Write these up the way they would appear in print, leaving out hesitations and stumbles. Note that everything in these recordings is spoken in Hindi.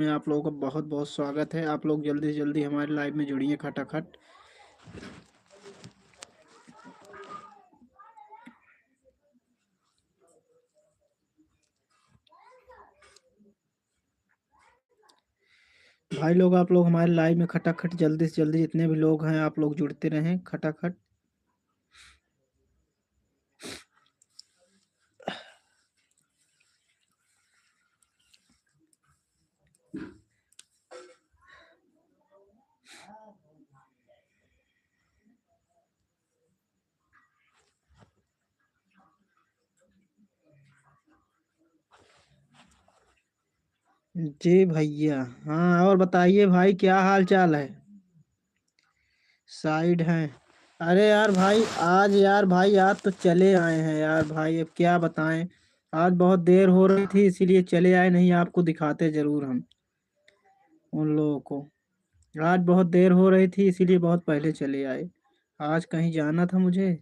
में आप लोगों का बहुत बहुत स्वागत है। आप लोग जल्दी से जल्दी हमारे लाइव में जुड़िए खटाखट। भाई लोग, आप लोग हमारे लाइव में खटाखट जल्दी से जल्दी, जितने भी लोग हैं आप लोग जुड़ते रहें खटाखट। जी भैया। हाँ, और बताइए भाई, क्या हाल चाल है? साइड हैं? अरे यार भाई, आज यार भाई, आज तो चले आए हैं यार भाई, अब क्या बताएं। आज बहुत देर हो रही थी इसीलिए चले आए, नहीं आपको दिखाते जरूर हम उन लोगों को। आज बहुत देर हो रही थी इसीलिए बहुत पहले चले आए। आज कहीं जाना था मुझे।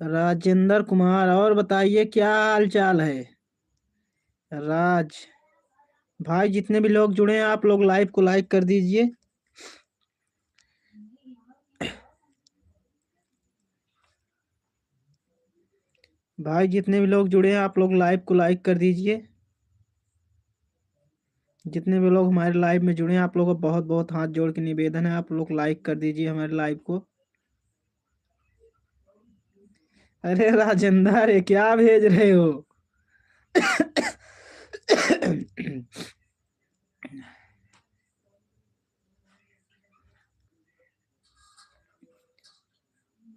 राजेंद्र कुमार, और बताइए क्या हाल चाल है? राज भाई, जितने भी लोग जुड़े हैं आप लोग लाइव को लाइक कर दीजिए। भाई जितने भी लोग जुड़े हैं आप लोग लाइव को लाइक कर दीजिए। जितने भी लोग हमारे लाइव में जुड़े हैं आप लोगों को बहुत बहुत हाथ जोड़ के निवेदन है, आप लोग लाइक कर दीजिए हमारे लाइव को। अरे राजेंद्र, ये क्या भेज रहे हो?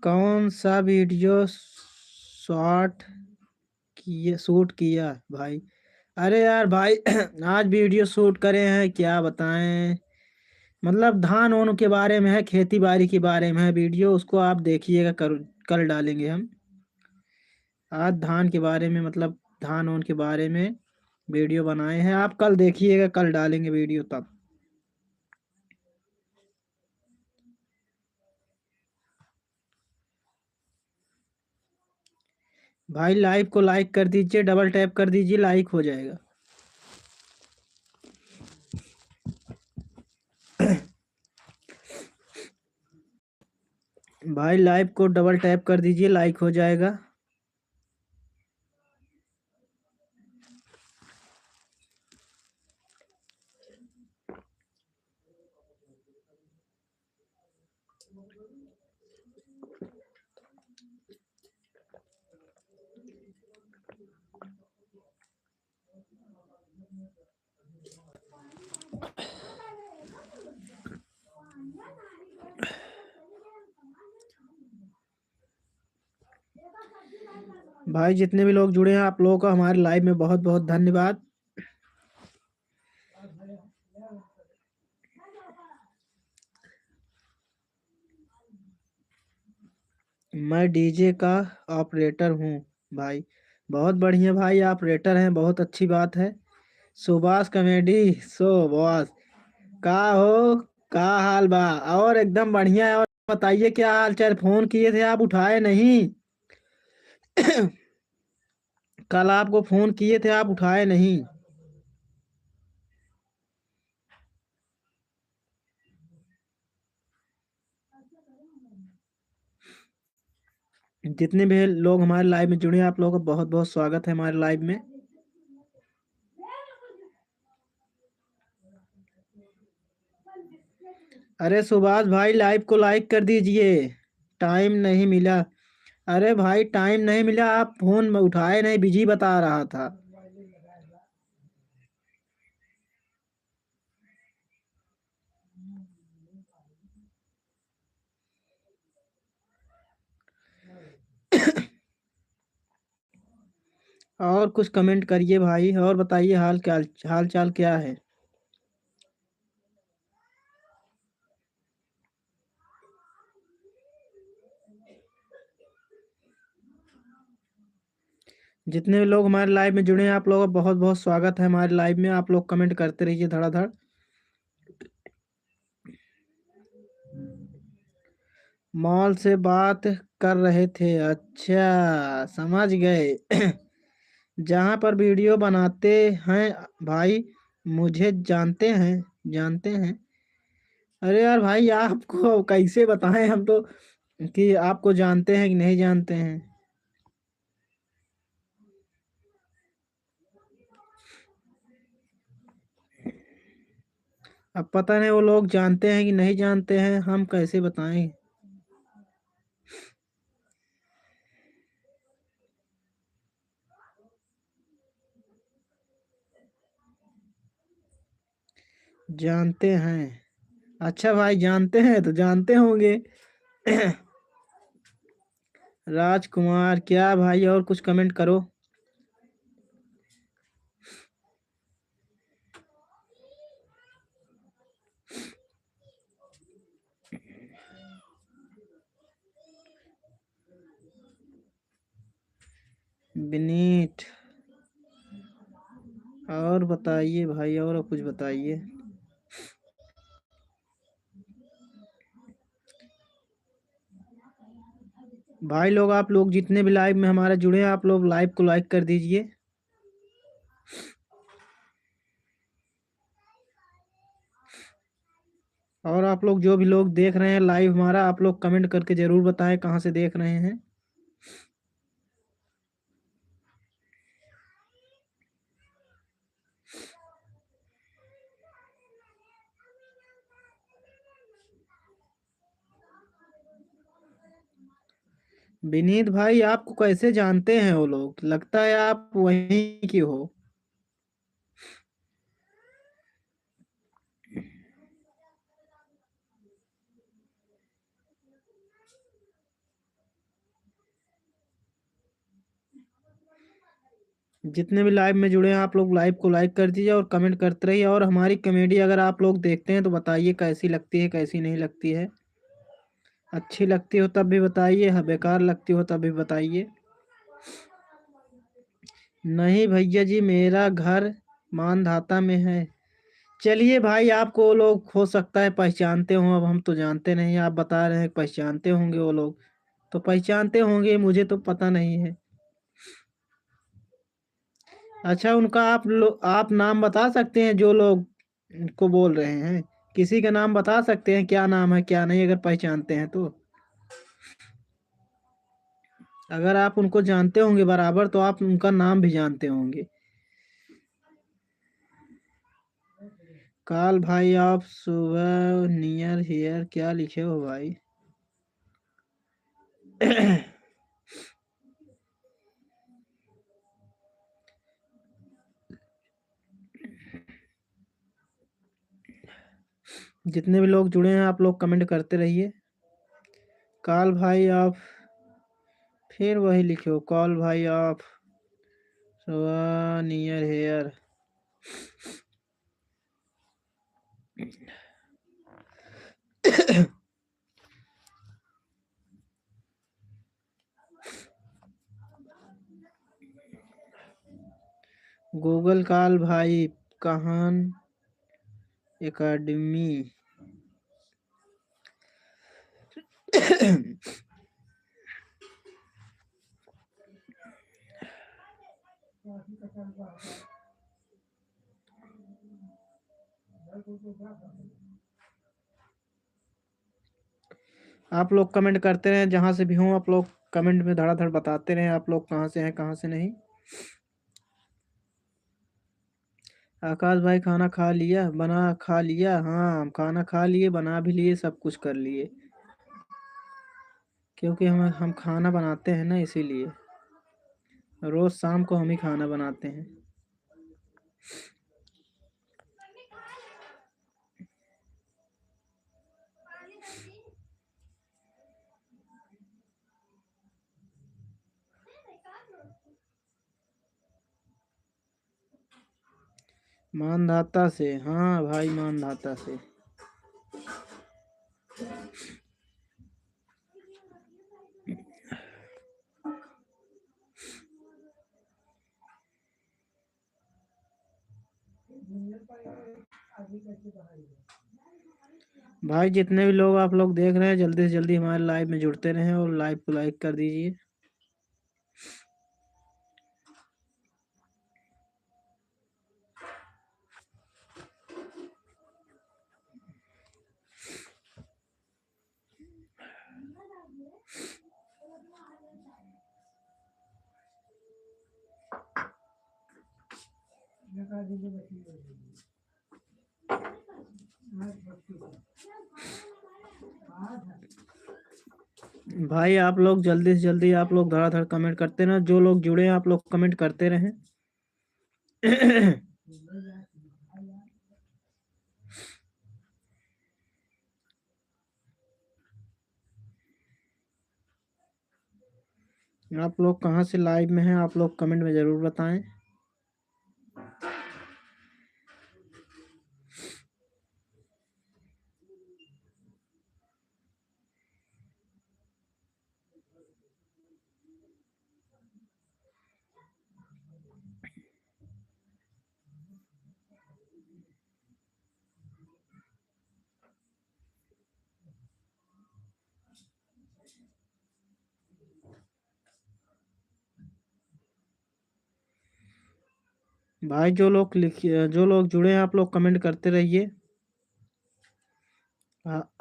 कौन सा वीडियो शॉट शूट किया भाई? अरे यार भाई, आज वीडियो शूट करे हैं, क्या बताएं। मतलब धान ओन के बारे में है, खेती बाड़ी के बारे में है वीडियो, उसको आप देखिएगा। कल डालेंगे हम। आज धान के बारे में, मतलब धान ओन के बारे में वीडियो बनाए हैं, आप कल देखिएगा, कल डालेंगे वीडियो तब। भाई लाइव को लाइक कर दीजिए, डबल टैप कर दीजिए, लाइक हो जाएगा। भाई लाइव को डबल टैप कर दीजिए, लाइक हो जाएगा। भाई जितने भी लोग जुड़े हैं आप लोगों का हमारे लाइव में बहुत बहुत धन्यवाद। मैं डीजे का ऑपरेटर हूँ भाई। बहुत बढ़िया भाई, ऑपरेटर हैं, बहुत अच्छी बात है। Subhash comedy show boss. का हो? का हाल बा? और एकदम बढ़िया है। और बताइए क्या हाल चाल? फोन किए थे आप उठाए नहीं। कल आपको फोन किए थे, आप उठाए नहीं। जितने भी लोग हमारे लाइव में जुड़े हैं आप लोगों का बहुत बहुत स्वागत है हमारे लाइव में। अरे सुभाष भाई, लाइव को लाइक कर दीजिए। टाइम नहीं मिला। अरे भाई, टाइम नहीं मिला, आप फोन में उठाए नहीं, बिजी बता रहा था। और कुछ कमेंट करिए भाई, और बताइए हाल चाल क्या है? जितने भी लोग हमारे लाइव में जुड़े हैं आप लोगों का बहुत बहुत स्वागत है हमारे लाइव में। आप लोग कमेंट करते रहिए धड़ाधड़। मॉल से बात कर रहे थे, अच्छा समझ गए। जहाँ पर वीडियो बनाते हैं भाई, मुझे जानते हैं। अरे यार भाई, आपको कैसे बताएं हम तो कि आपको जानते हैं कि नहीं जानते हैं। अब पता नहीं वो लोग जानते हैं कि नहीं जानते हैं, हम कैसे बताएं। जानते हैं, अच्छा भाई जानते हैं तो जानते होंगे। राजकुमार क्या भाई, और कुछ कमेंट करो। विनीत, और बताइए भाई, और कुछ बताइए। भाई लोग, आप लोग जितने भी लाइव में हमारे जुड़े हैं, आप लोग लाइव को लाइक कर दीजिए। और आप लोग जो भी लोग देख रहे हैं लाइव हमारा, आप लोग कमेंट करके जरूर बताएं कहाँ से देख रहे हैं। विनीत भाई, आपको कैसे जानते हैं वो लोग, लगता है आप वहीं की हो। जितने भी लाइव में जुड़े हैं, आप लोग लाइव को लाइक कर दीजिए और कमेंट करते रहिए। और हमारी कॉमेडी अगर आप लोग देखते हैं तो बताइए कैसी लगती है, कैसी नहीं लगती है। अच्छी लगती हो तब भी बताइए, हाँ बेकार लगती हो तब भी बताइए। नहीं भैया जी, मेरा घर मानधाता में है। चलिए भाई, आपको वो लोग हो सकता है पहचानते हों, अब हम तो जानते नहीं, आप बता रहे हैं पहचानते होंगे वो लोग, तो पहचानते होंगे, मुझे तो पता नहीं है। अच्छा, उनका आप नाम बता सकते हैं जो लोग को बोल रहे हैं, किसी का नाम बता सकते हैं, क्या नाम है क्या नहीं, अगर पहचानते हैं तो। अगर आप उनको जानते होंगे बराबर, तो आप उनका नाम भी जानते होंगे। काल भाई, आप सुबह नियर हियर क्या लिखे हो भाई। जितने भी लोग जुड़े हैं, आप लोग कमेंट करते रहिए। काल भाई आप फिर वही लिखे हो, कॉल भाई आप सुबह नियर हेयर। गूगल काल भाई, कहान एकेडमी। आप लोग कमेंट करते रहें, जहाँ से भी हों आप लोग कमेंट में धड़ाधड़ बताते रहें आप लोग कहाँ से हैं कहाँ से नहीं। आकाश भाई, खाना खा लिया, बना खा लिया, हाँ हम खाना खा लिए, बना भी लिए, सब कुछ कर लिए। क्योंकि हम खाना बनाते हैं ना, इसीलिए रोज शाम को हम ही खाना बनाते हैं। मानधाता से, हाँ भाई मानधाता से। भाई जितने भी लोग आप लोग देख रहे हैं जल्दी से जल्दी हमारे लाइव में जुड़ते रहें और लाइव को लाइक कर दीजिए। भाई आप लोग जल्दी से जल्दी आप लोग धड़ाधड़ कमेंट करते ना, जो लोग जुड़े हैं आप लोग कमेंट करते रहें। आप लोग कहाँ से लाइव में हैं आप लोग कमेंट में जरूर बताएं। भाई जो लोग लिखिए, जो लोग जुड़े हैं आप लोग कमेंट करते रहिए।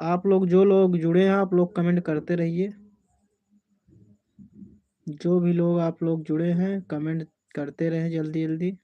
आप लोग जो लोग जुड़े हैं आप लोग कमेंट करते रहिए। जो भी लोग आप लोग जुड़े हैं कमेंट करते रहें जल्दी जल्दी।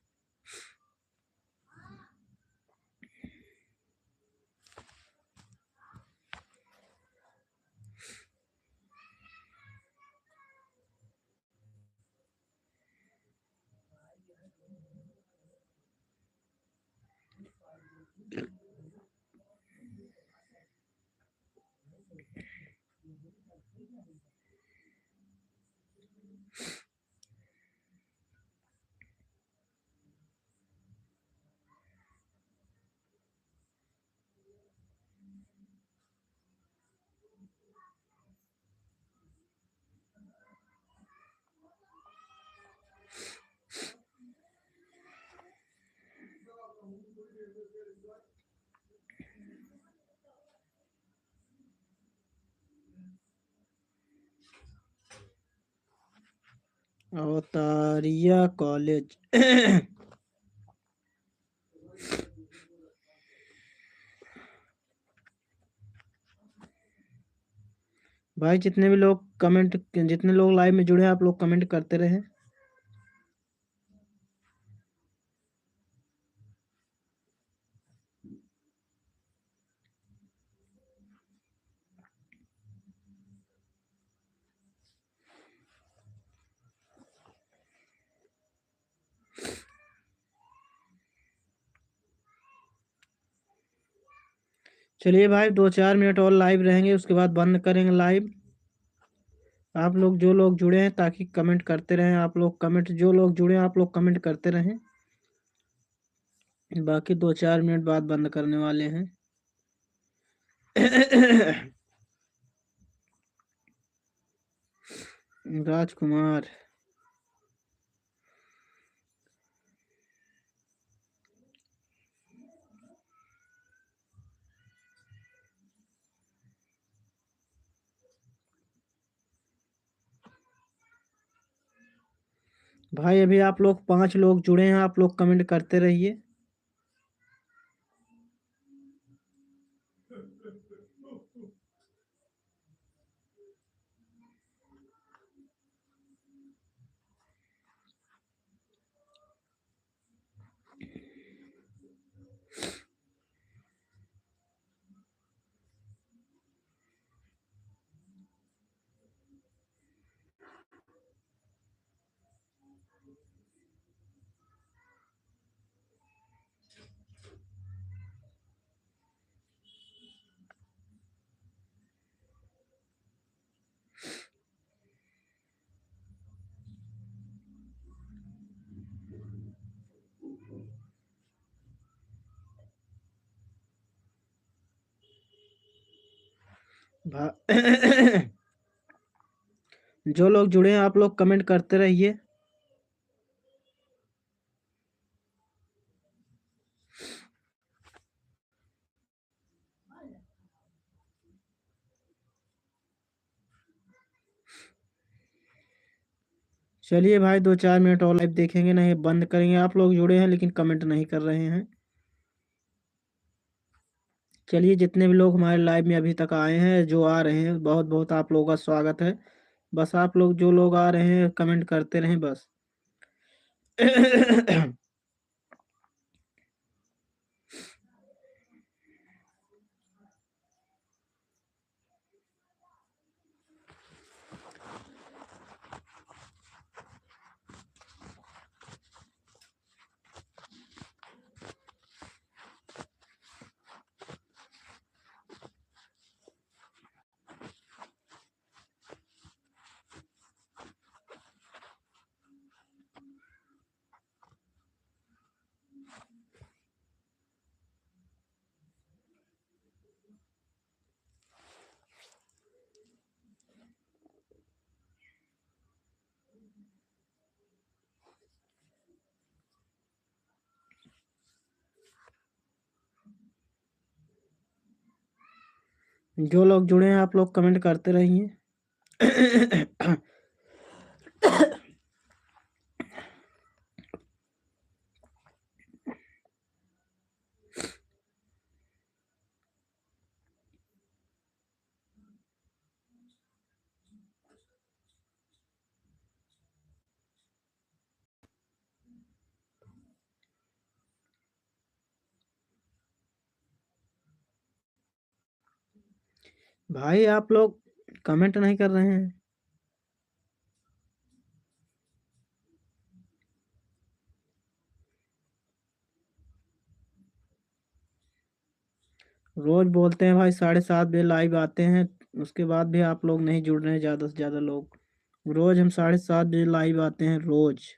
अवतारिया कॉलेज। भाई जितने भी लोग कमेंट, जितने लोग लाइव में जुड़े हैं आप लोग कमेंट करते रहें। चलिए भाई 2-4 मिनट और लाइव रहेंगे उसके बाद बंद करेंगे लाइव। आप लोग जो लोग जुड़े हैं ताकि कमेंट करते रहें, आप लोग कमेंट, जो लोग जुड़े हैं आप लोग कमेंट करते रहें। बाकी 2-4 मिनट बाद बंद करने वाले हैं। राजकुमार। भाई अभी आप लोग 5 लोग जुड़े हैं आप लोग कमेंट करते रहिए। जो लोग जुड़े हैं आप लोग कमेंट करते रहिए। चलिए भाई 2-4 मिनट और लाइव देखेंगे, नहीं बंद करेंगे। आप लोग जुड़े हैं लेकिन कमेंट नहीं कर रहे हैं। चलिए जितने भी लोग हमारे लाइव में अभी तक आए हैं, जो आ रहे हैं, बहुत बहुत आप लोगों का स्वागत है। बस आप लोग जो लोग आ रहे हैं कमेंट करते रहें बस। जो लोग जुड़े हैं आप लोग कमेंट करते रहिए। भाई आप लोग कमेंट नहीं कर रहे हैं। रोज बोलते हैं भाई 7:30 बजे लाइव आते हैं, उसके बाद भी आप लोग नहीं जुड़ रहे हैं ज़्यादा से ज़्यादा लोग। रोज हम 7:30 बजे लाइव आते हैं रोज।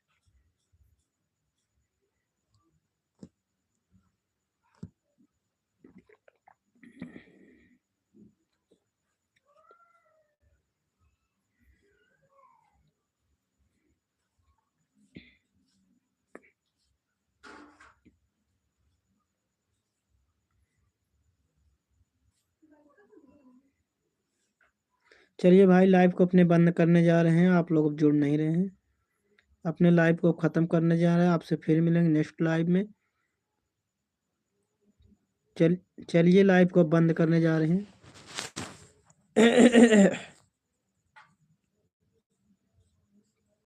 चलिए भाई लाइव को अपने बंद करने जा रहे हैं, आप लोग अब जुड़ नहीं रहे हैं। अपने लाइव को ख़त्म करने जा रहे हैं, आपसे फिर मिलेंगे नेक्स्ट लाइव में। चल चलिए लाइव को बंद करने जा रहे हैं।